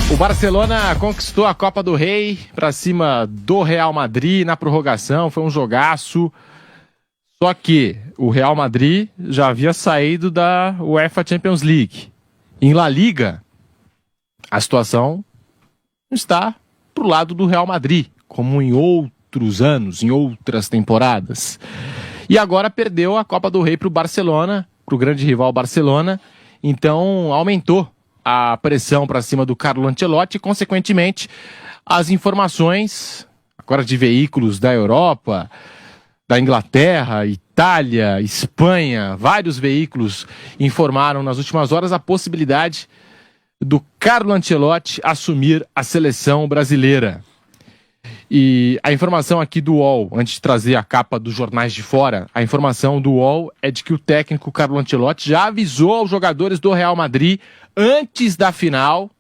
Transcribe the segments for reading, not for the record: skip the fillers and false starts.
O Barcelona conquistou a Copa do Rei para cima do Real Madrid na prorrogação, foi um jogaço. Só que o Real Madrid já havia saído da UEFA Champions League. Em La Liga, a situação está pro lado do Real Madrid, como em outros anos, em outras temporadas. E agora perdeu a Copa do Rei para o Barcelona, para o grande rival Barcelona. Então aumentou a pressão para cima do Carlo Ancelotti e, consequentemente, as informações agora de veículos da Europa, da Inglaterra, Itália, Espanha, vários veículos informaram nas últimas horas a possibilidade do Carlo Ancelotti assumir a seleção brasileira. E a informação aqui do UOL, antes de trazer a capa dos jornais de fora, a informação do UOL é de que o técnico Carlo Ancelotti já avisou aos jogadores do Real Madrid antes da final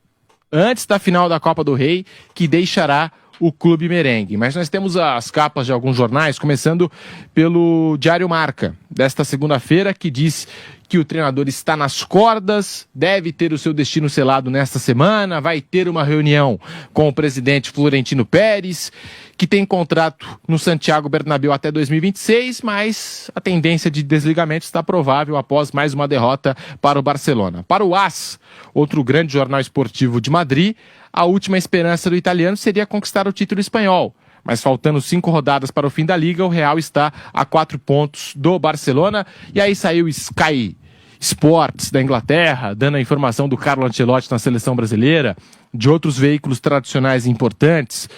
da Copa do Rei, que deixará o clube merengue. Mas nós temos as capas de alguns jornais, começando pelo Diário Marca, desta segunda-feira, que diz que o treinador está nas cordas, deve ter o seu destino selado nesta semana, vai ter uma reunião com o presidente Florentino Pérez, que tem contrato no Santiago Bernabéu até 2026, mas a tendência de desligamento está provável após mais uma derrota para o Barcelona. Para o AS, outro grande jornal esportivo de Madrid, a última esperança do italiano seria conquistar o título espanhol. Mas faltando 5 rodadas para o fim da Liga, o Real está a 4 pontos do Barcelona. E aí saiu Sky Sports da Inglaterra, dando a informação do Carlo Ancelotti na seleção brasileira, de outros veículos tradicionais importantes.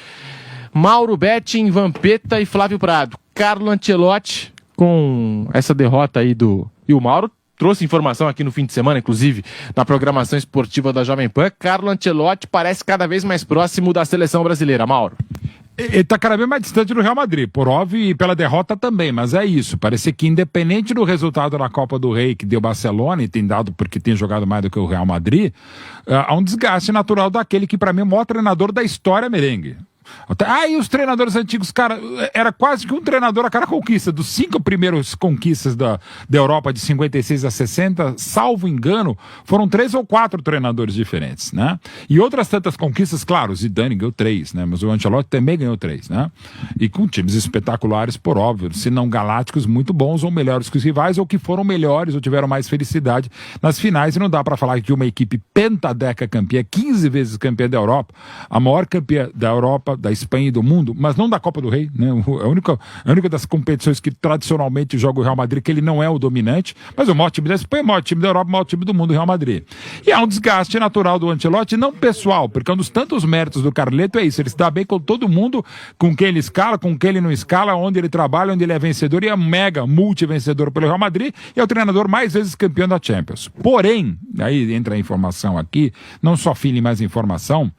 Mauro Betting, Vampeta e Flávio Prado. Carlo Ancelotti, com essa derrota aí E o Mauro trouxe informação aqui no fim de semana, inclusive, na programação esportiva da Jovem Pan. Carlo Ancelotti parece cada vez mais próximo da seleção brasileira. Mauro. Ele está cada vez mais distante do Real Madrid, por óbvio, e pela derrota também, mas é isso. Parece que independente do resultado da Copa do Rei que deu Barcelona, e tem dado porque tem jogado mais do que o Real Madrid, há um desgaste natural daquele que para mim é o maior treinador da história merengue. E os treinadores antigos, cara, era quase que um treinador a cada conquista. Dos 5 primeiros conquistas da Europa de 56 a 60, salvo engano, foram 3 ou 4 treinadores diferentes, né? E outras tantas conquistas, claro, o Zidane ganhou 3, né? Mas o Ancelotti também ganhou 3, né? E com times espetaculares, por óbvio, se não galácticos, muito bons ou melhores que os rivais, ou que foram melhores ou tiveram mais felicidade nas finais. E não dá pra falar de uma equipe pentadeca campeã, 15 vezes campeã da Europa, a maior campeã da Europa, da Espanha e do mundo, mas não da Copa do Rei, né? A única das competições que tradicionalmente joga o Real Madrid, que ele não é o dominante, mas o maior time da Espanha, o maior time da Europa, o maior time do mundo, o Real Madrid. E há um desgaste natural do Ancelotti, não pessoal, porque um dos tantos méritos do Carleto é isso, ele se dá bem com todo mundo, com quem ele escala, com quem ele não escala, onde ele trabalha, onde ele é vencedor, e é mega multivencedor pelo Real Madrid, e é o treinador mais vezes campeão da Champions. Porém, aí entra a informação aqui, não só feeling, mas informação.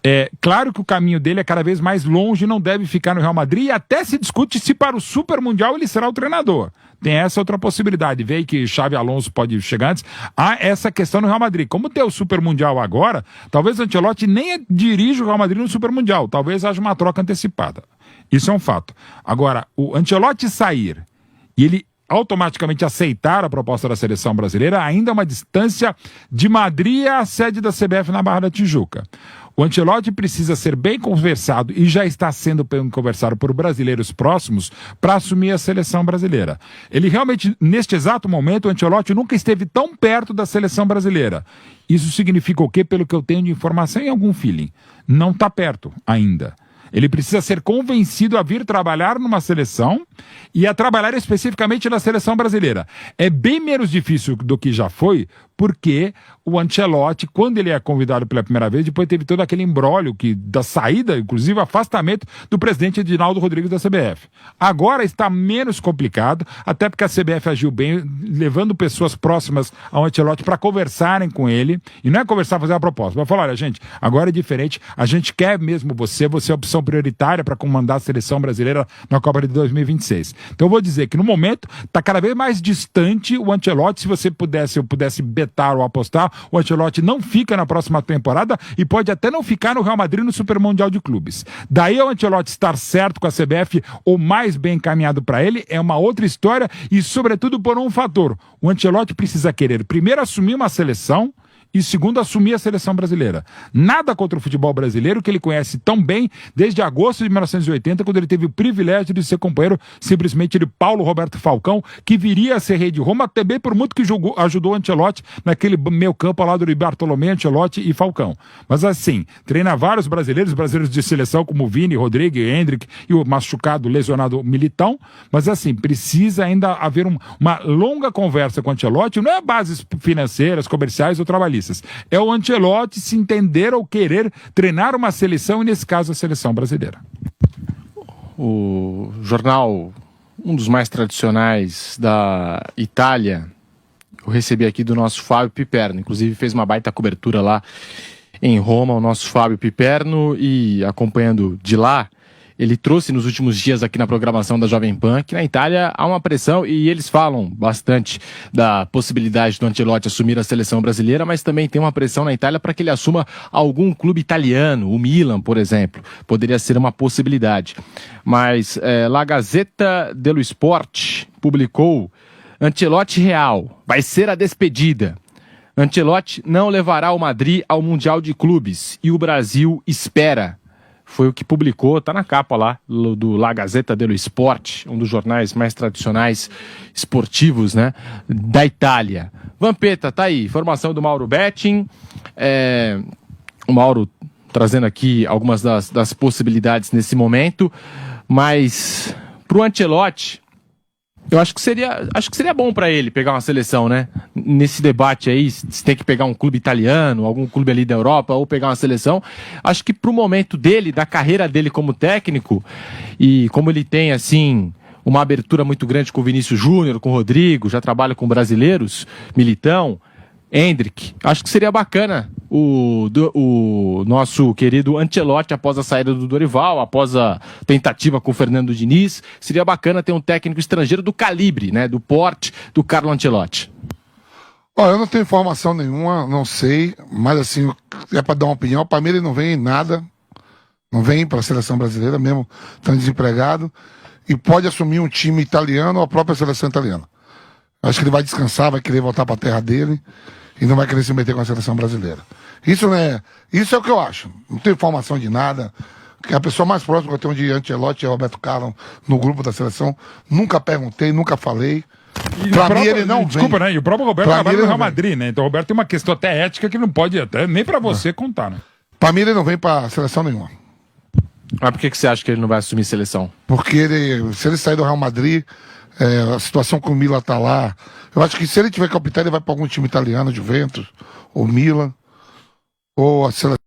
É claro que o caminho dele é cada vez mais longe, não deve ficar no Real Madrid, e até se discute se para o Super Mundial ele será o treinador. Tem essa outra possibilidade. Vê aí que Xabi Alonso pode chegar antes. Há essa questão no Real Madrid. Como tem o Super Mundial agora, talvez o Ancelotti nem dirija o Real Madrid no Super Mundial. Talvez haja uma troca antecipada. Isso é um fato. Agora, o Ancelotti sair e ele automaticamente aceitar a proposta da seleção brasileira, ainda é uma distância de Madrid à sede da CBF na Barra da Tijuca. O Ancelotti precisa ser bem conversado e já está sendo bem conversado por brasileiros próximos para assumir a seleção brasileira. Ele realmente, neste exato momento, o Ancelotti nunca esteve tão perto da seleção brasileira. Isso significa o quê? Pelo que eu tenho de informação e algum feeling. Não está perto ainda. Ele precisa ser convencido a vir trabalhar numa seleção e a trabalhar especificamente na seleção brasileira. É bem menos difícil do que já foi, porque o Ancelotti, quando ele é convidado pela primeira vez, depois teve todo aquele imbróglio da saída, inclusive afastamento do presidente Edinaldo Rodrigues da CBF. Agora está menos complicado, até porque a CBF agiu bem, levando pessoas próximas ao Ancelotti para conversarem com ele, e não é conversar, fazer uma proposta, mas falar, olha, gente, agora é diferente, a gente quer mesmo você é a opção prioritária para comandar a seleção brasileira na Copa de 2026. Então eu vou dizer que no momento está cada vez mais distante o Ancelotti. Se você pudesse, eu pudesse betar ou apostar, o Ancelotti não fica na próxima temporada e pode até não ficar no Real Madrid no Super Mundial de Clubes. Daí o Ancelotti estar certo com a CBF ou mais bem encaminhado para ele é uma outra história, e sobretudo por um fator. O Ancelotti precisa querer primeiro assumir uma seleção e segundo, assumir a seleção brasileira. Nada contra o futebol brasileiro, que ele conhece tão bem desde agosto de 1980, quando ele teve o privilégio de ser companheiro simplesmente de Paulo Roberto Falcão, que viria a ser rei de Roma, também por muito que ajudou o Ancelotti naquele meio campo ao lado de Bartolomeu, Ancelotti e Falcão. Mas assim, treina vários brasileiros de seleção como Vini, Rodrigo, Hendrick e o machucado, lesionado Militão, mas assim, precisa ainda haver uma longa conversa com o Ancelotti, não é bases financeiras, comerciais ou trabalhistas. É o Ancelotti se entender ou querer treinar uma seleção, e nesse caso a seleção brasileira. O jornal, um dos mais tradicionais da Itália, eu recebi aqui do nosso Fábio Piperno, inclusive fez uma baita cobertura lá em Roma, o nosso Fábio Piperno, e acompanhando de lá, ele trouxe nos últimos dias aqui na programação da Jovem Pan que na Itália há uma pressão, e eles falam bastante da possibilidade do Ancelotti assumir a seleção brasileira, mas também tem uma pressão na Itália para que ele assuma algum clube italiano, o Milan, por exemplo. Poderia ser uma possibilidade. Mas La Gazzetta dello Sport publicou: Ancelotti real, vai ser a despedida. Ancelotti não levará o Madrid ao Mundial de Clubes e o Brasil espera. Foi o que publicou, tá na capa lá do La Gazzetta dello Sport, um dos jornais mais tradicionais esportivos, né, da Itália. Vampeta, tá aí, informação do Mauro Betting, o Mauro trazendo aqui algumas das possibilidades nesse momento, mas pro Ancelotti, eu acho que seria bom para ele pegar uma seleção, né? Nesse debate aí, se tem que pegar um clube italiano, algum clube ali da Europa, ou pegar uma seleção. Acho que pro momento dele, da carreira dele como técnico, e como ele tem, assim, uma abertura muito grande com o Vinícius Júnior, com o Rodrigo, já trabalha com brasileiros, Militão, Hendrick, acho que seria bacana o nosso querido Ancelotti, após a saída do Dorival, após a tentativa com o Fernando Diniz, seria bacana ter um técnico estrangeiro do calibre, né, do porte do Carlo Ancelotti. Olha, eu não tenho informação nenhuma, não sei, mas assim, é para dar uma opinião, o Palmeiras não vem em nada, não vem para a seleção brasileira, mesmo estando desempregado, e pode assumir um time italiano ou a própria seleção italiana. Acho que ele vai descansar, vai querer voltar para a terra dele e não vai querer se meter com a seleção brasileira. Isso é o que eu acho. Não tenho informação de nada. A pessoa mais próxima que eu tenho de Ancelotti é Roberto Carlos no grupo da seleção. Nunca perguntei, nunca falei. Pra mim ele não vem. Desculpa, né? E o próprio Roberto trabalha no Real Madrid, né? Então o Roberto tem uma questão até ética que não pode até nem pra você contar, né? Pra mim ele não vem pra seleção nenhuma. Mas por que você acha que ele não vai assumir seleção? Porque se ele sair do Real Madrid, a situação com o Milan tá lá. Eu acho que se ele tiver que optar, ele vai pra algum time italiano, Juventus, ou Milan, ou a seleção.